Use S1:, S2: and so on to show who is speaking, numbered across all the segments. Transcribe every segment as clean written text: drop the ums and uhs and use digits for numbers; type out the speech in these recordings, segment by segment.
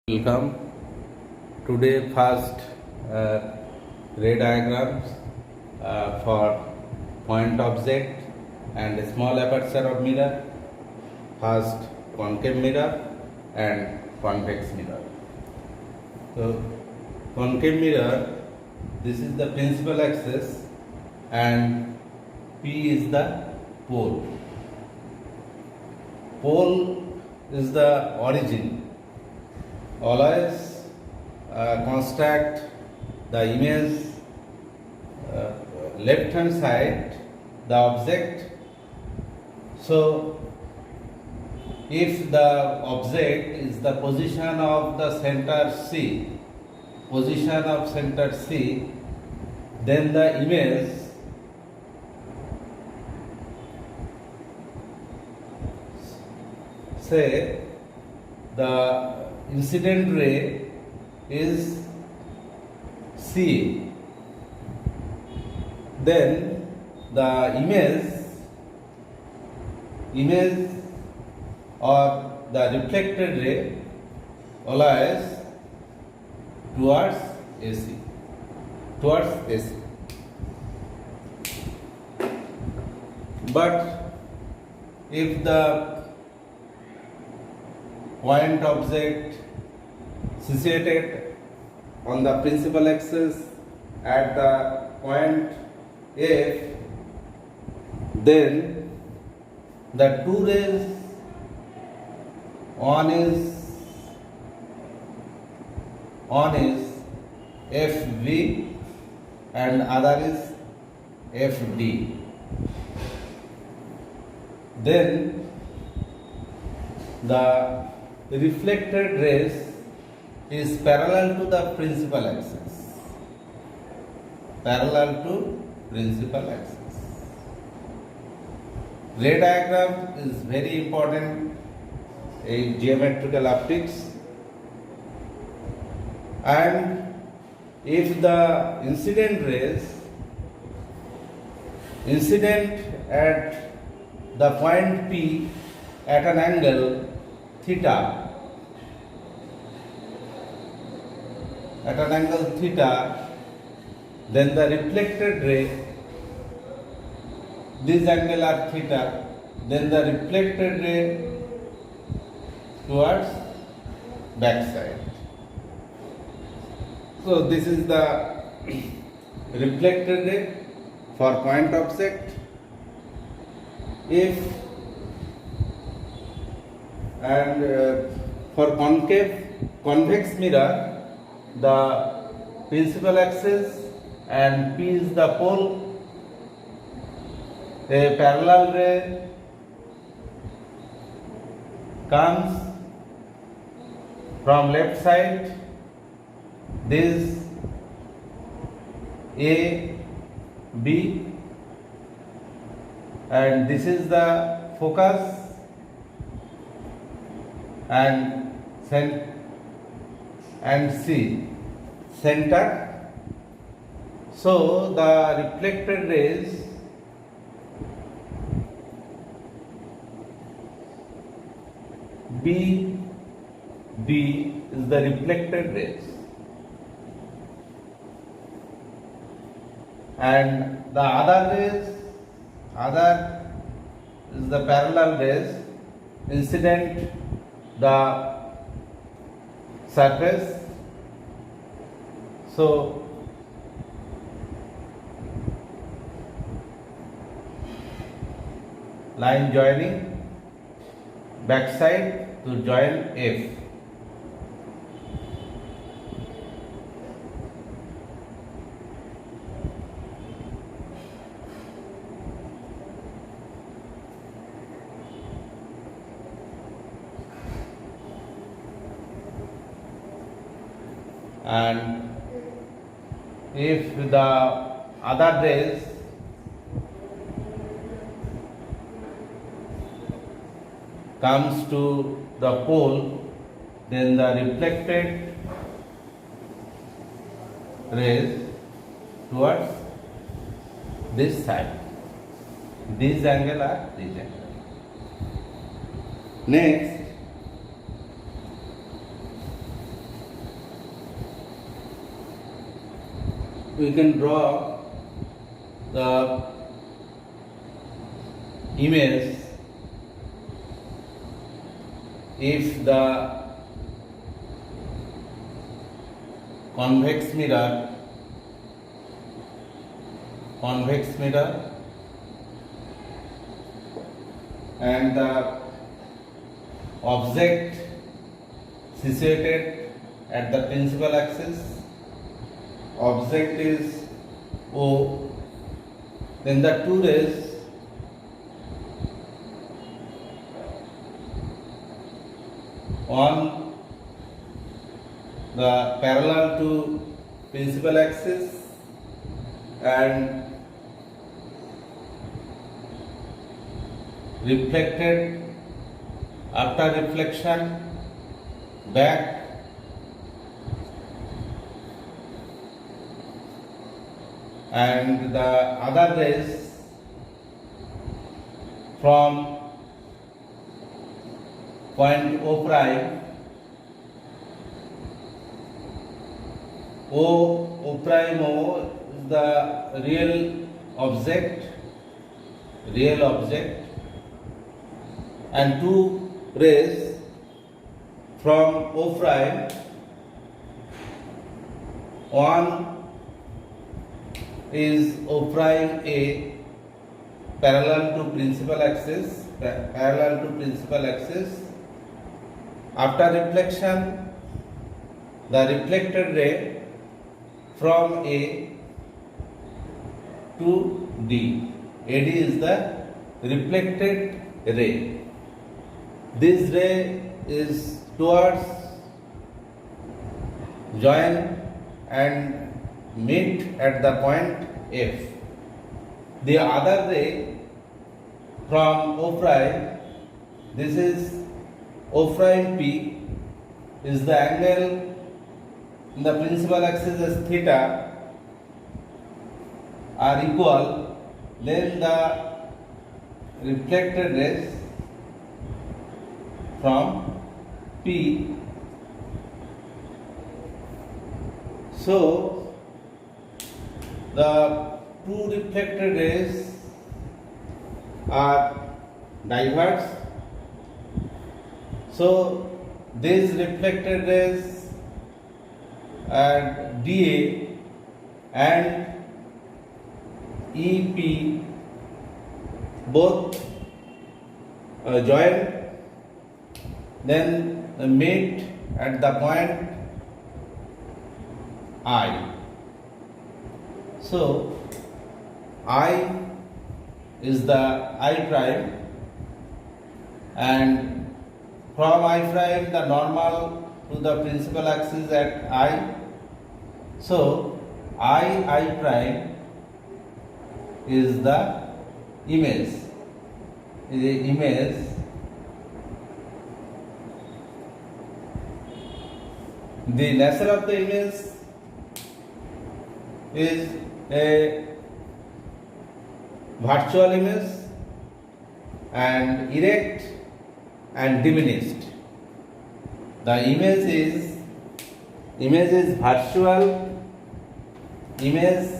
S1: Welcome. Today first ray diagrams for point object and small aperture of mirror. First concave mirror and convex mirror. So concave mirror, this is the principal axis and P is the pole. Pole is the origin. Always construct the image left hand side the object. So if the object is the position of the center C, then the image say the incident ray is C, then the image or the reflected ray always towards AC. But if the point object situated on the principal axis at the point F, then the two rays, one is FV and other is FD. Then the reflected rays is parallel to the principal axis. Ray diagram is very important in geometrical optics, and if the incident rays at the point P at an angle theta, then the reflected ray, this angle are theta, then the reflected ray towards back side. So this is the reflected ray for point object. For convex mirror, the principal axis and P is the pole, a parallel ray comes from left side, this A, B, and this is the focus and C, center. So the reflected rays B is the reflected rays, and the other is the parallel rays incident the surface. So line joining backside to join F. And if the other rays comes to the pole, then the reflected rays towards this side. These angle are these angle. Next, we can draw the image if the convex mirror and the object situated at the principal axis, object is O, then the two rays on the parallel to principal axis and reflected after reflection back and the other rays from point O prime, O prime O is the real object and two rays from O prime, one is O prime A parallel to principal axis. After reflection, the reflected ray from A to D. AD is the reflected ray. This ray is towards join and meet at the point F. The other ray from O prime, this is O prime P, is the angle in the principal axis as theta are equal, then the reflected rays from P. So the two reflected rays are diverged. So these reflected rays at dA and EP both join, then meet at the point I. So I is the I prime, and from I prime the normal to the principal axis at I. So I prime is the image. The nature of the image is a virtual image and erect and diminished. The image is virtual. Image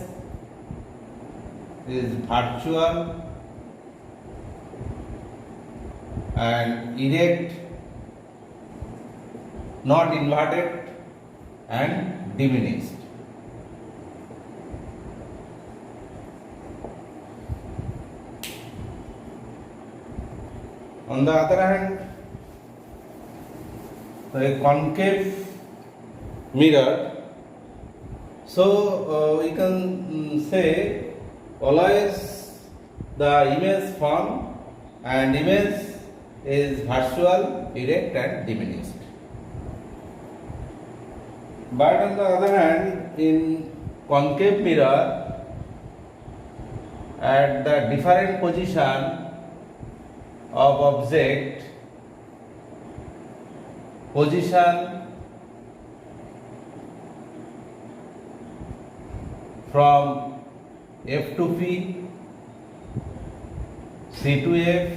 S1: is virtual and erect, not inverted, and diminished. On the other hand, a concave mirror, so we can say always the image form and image is virtual, erect and diminished. But on the other hand, in concave mirror, at the different position of object, position from F to P, C to F,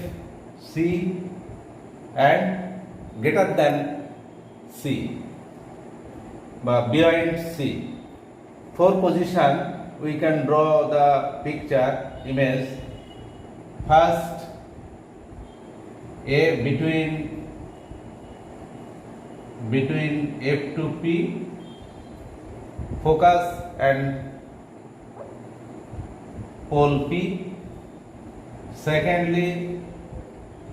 S1: C and greater than C, but behind C. 4 position we can draw the picture image. First, A between F to P, focus and pole P. Secondly,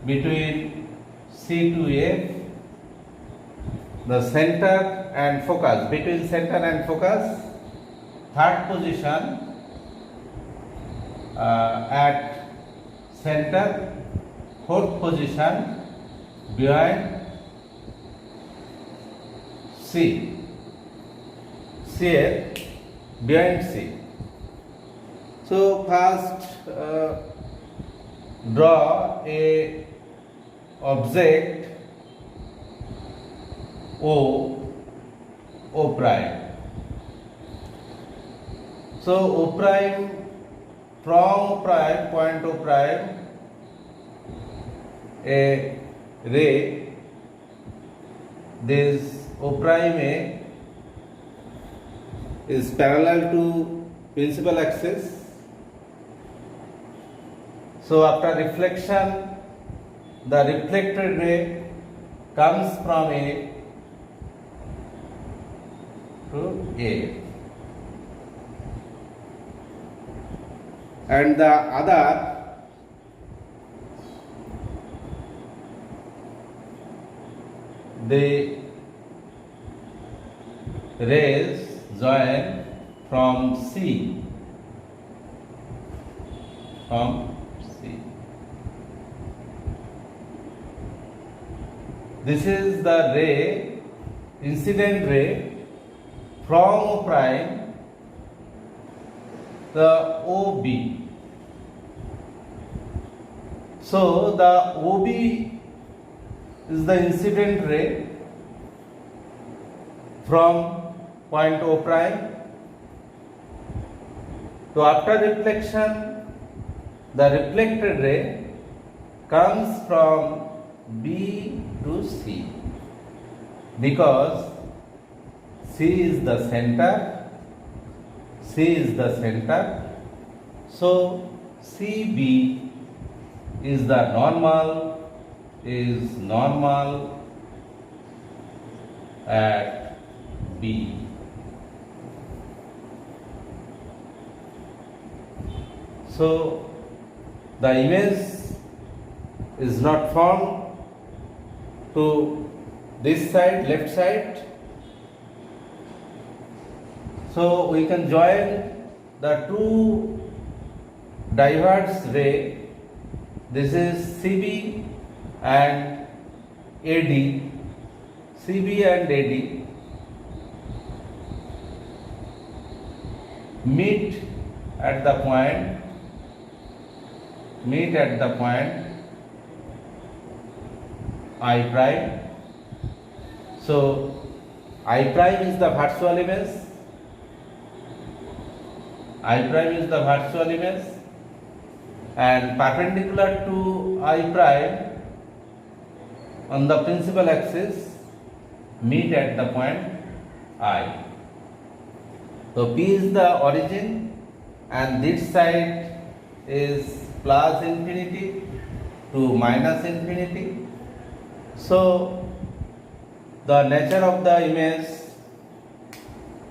S1: between C to F, the center and focus, between center and focus. Third position, at center. Fourth position, behind C, behind C. So first draw a object O prime. So O prime, from O prime, point O prime, a ray, this O prime A is parallel to principal axis. So after reflection, the reflected ray comes from A to A, and the other the rays join from C. This is the ray, incident ray from O prime, the OB. So the OB is the incident ray from point O prime. So after reflection, the reflected ray comes from B to C, because C is the center. So CB is the normal at B. So the image is not formed to this side, left side. So we can join the two diverged ray. This is CB and AD. CB and AD meet at the point I prime. So I prime is the virtual image. And perpendicular to I prime on the principal axis meet at the point I. So P is the origin, and this side is plus infinity to minus infinity. So the nature of the image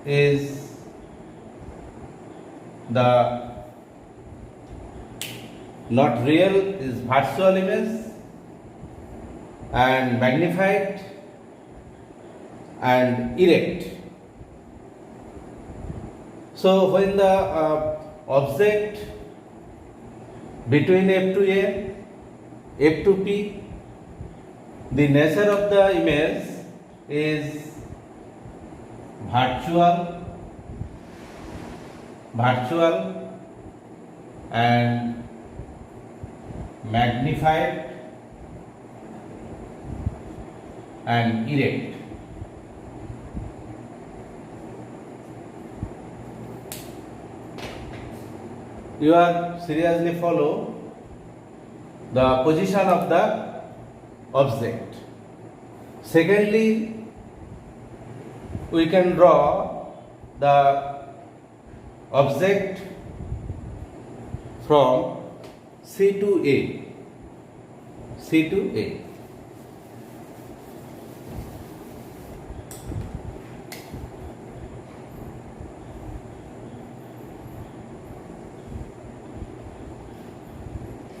S1: is the not real, is virtual image and magnified and erect. So when the object between F to A, F to P, the nature of the image is virtual and magnified and erect. You are seriously follow the position of the object. Secondly, we can draw the object from C to A. C to A.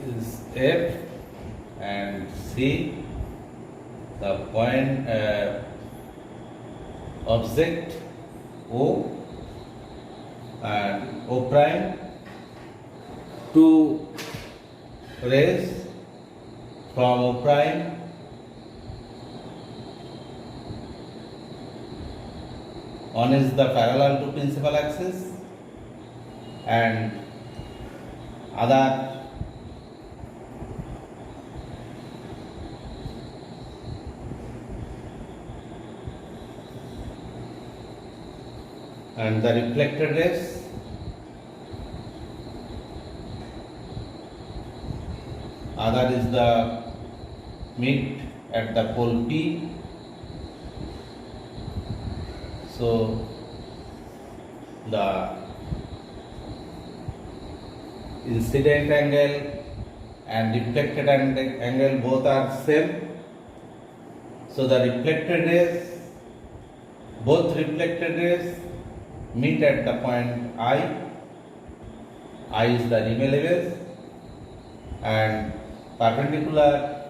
S1: Is F and C the point object O and O prime to rays from O prime one is the parallel to principal axis and other and the reflected rays other is the meet at the pole P. So the incident angle and reflected angle both are same. So the reflected rays, both reflected rays meet at the point I. I is the Riemel image and perpendicular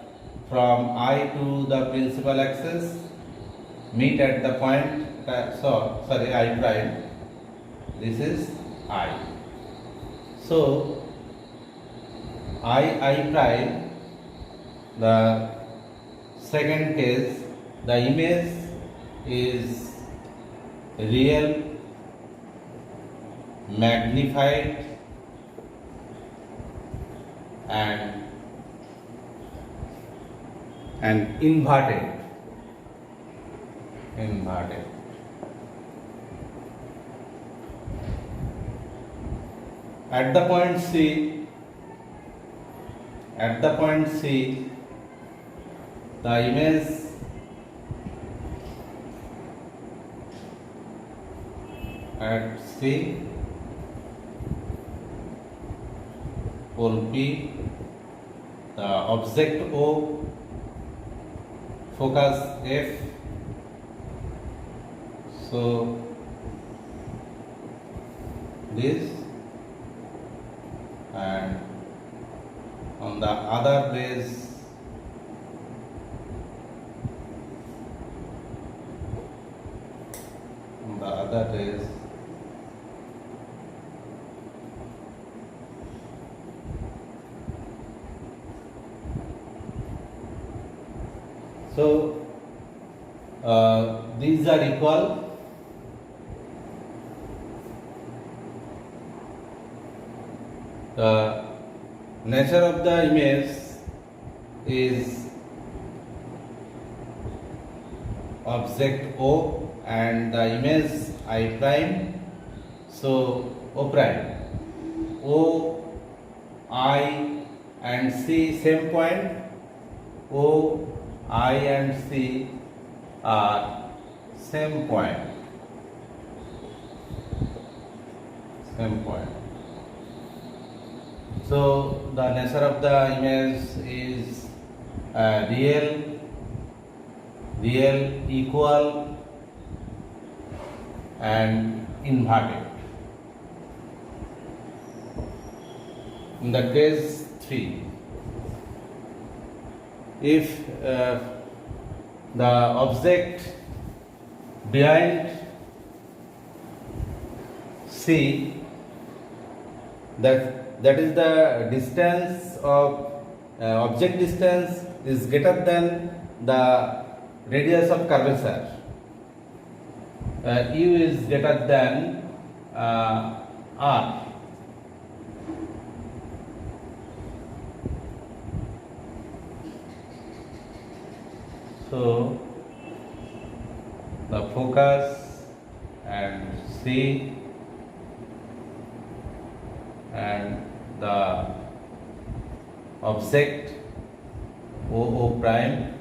S1: from I to the principal axis meet at the point I prime. This is I. So I prime, the second case, the image is real, magnified and inverted. At the point C, the image at C, pole P, the object O, focus F. So this and on the other rays so these are equal. The nature of the image is object O and the image I prime. So O prime, O, I and C same point. O, I and C are same point. So the nature of the image is real, equal and inverted. In the case 3, if the object behind C, that is the distance of object distance is greater than the radius of curvature. U is greater than R. So the focus and C and the object O prime,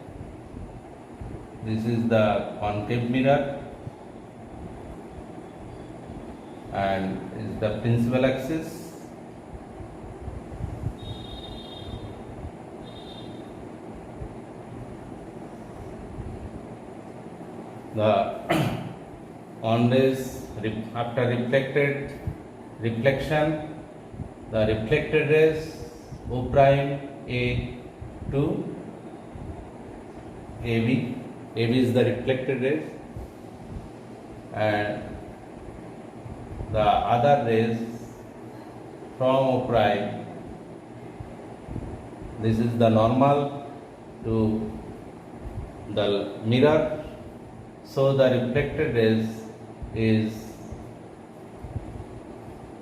S1: this is the concave mirror and is the principal axis. The on rays after reflection, the reflected rays O prime A to AB. AB is the reflected rays, and the other rays from O prime, this is the normal to the mirror, so the reflected rays is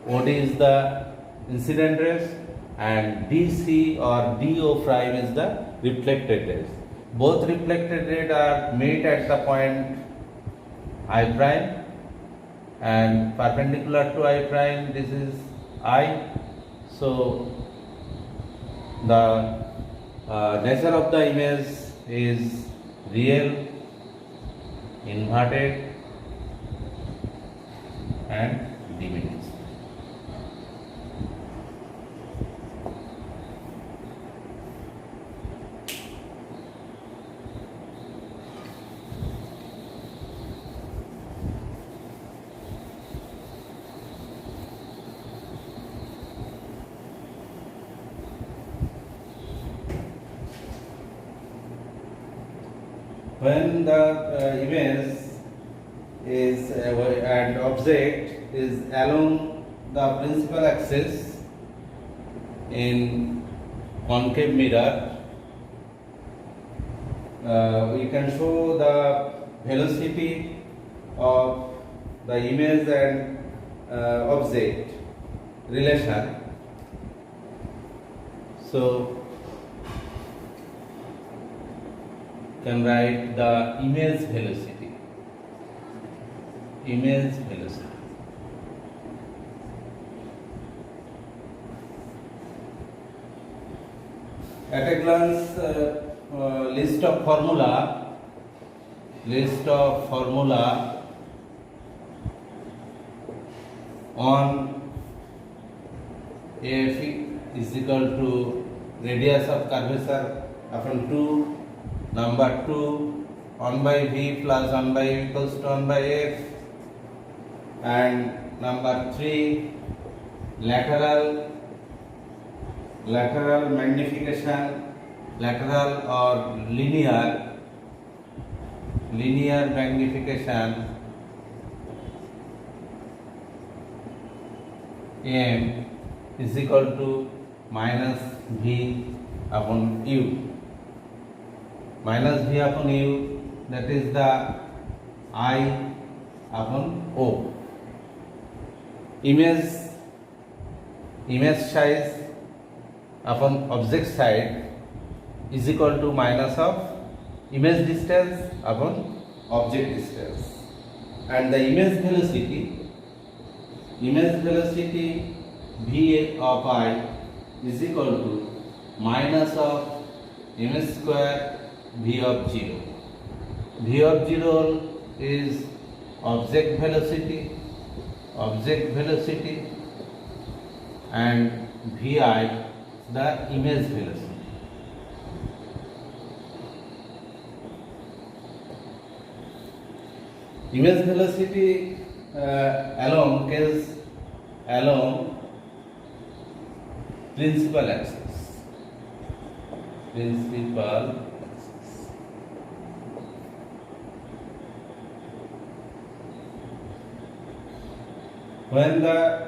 S1: OD is the incident rays and DC or DO prime is the reflected rays. Both reflected rays are met at the point I prime and perpendicular to I prime, this is I. So the nature of the image is real, inverted and diminished. When the image is and object is along the principal axis in concave mirror, we can show the velocity of the image and object relation. So can write the image velocity. Image velocity. At a glance, list of formula on F is equal to radius of curvature upon 2, number 2, 1 by V plus 1 by V equals to 1 by F, and number 3, lateral magnification, lateral or linear magnification M is equal to minus V upon U. Minus V upon U, that is the I upon O. Image size upon object side is equal to minus of image distance upon object distance, and the image velocity V of I is equal to minus of image square V of 0. V of 0 is object velocity, and Vi the image velocity. Image velocity along principal axis. When the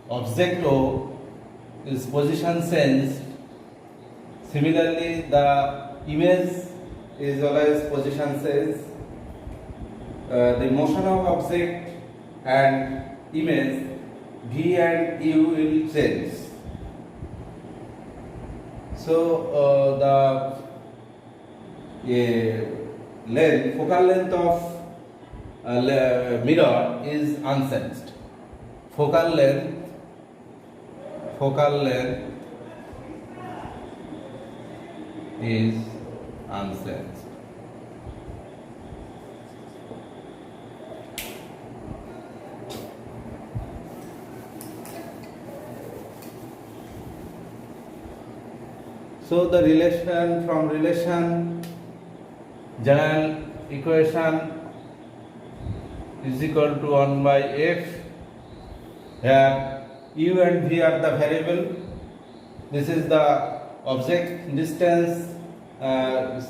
S1: object O is position sensed, similarly the image is always position sensed. The motion of object and image V and U will change. So the focal length of mirror is unsensed. Focal length is unsensed. So the relation from relation general equation is equal to 1 by f, here u and v are the variable. This is the object distance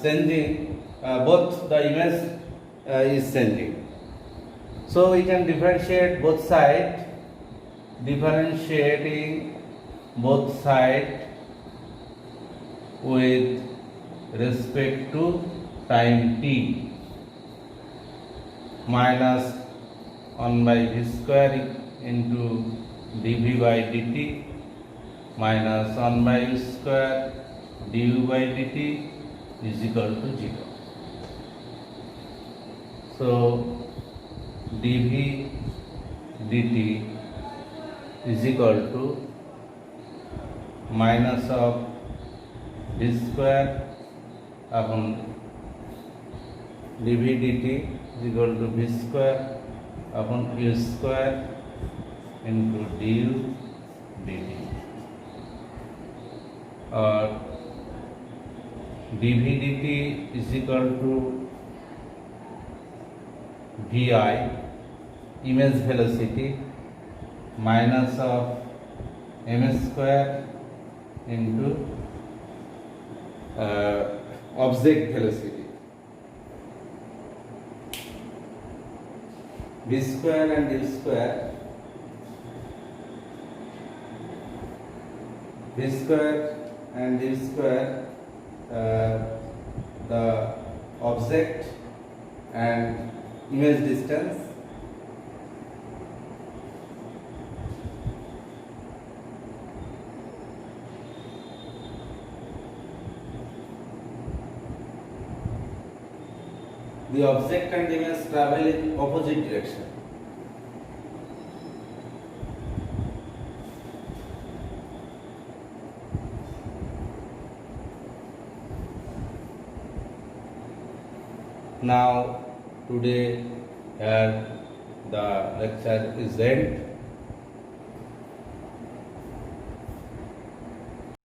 S1: changing, both the image is changing. So we can differentiate both sides, differentiating both sides with respect to time t, minus 1 by v square into dv by dt minus 1 by v square du by dt is equal to 0. So dv dt is equal to minus of v square upon dv dt is equal to v square upon u square into du dt, or dv dt is equal to vi, image velocity, minus of m square into object velocity. V square and u square, v square and u square, the object and image distance. The object and image travel in opposite direction. Now today the lecture is end.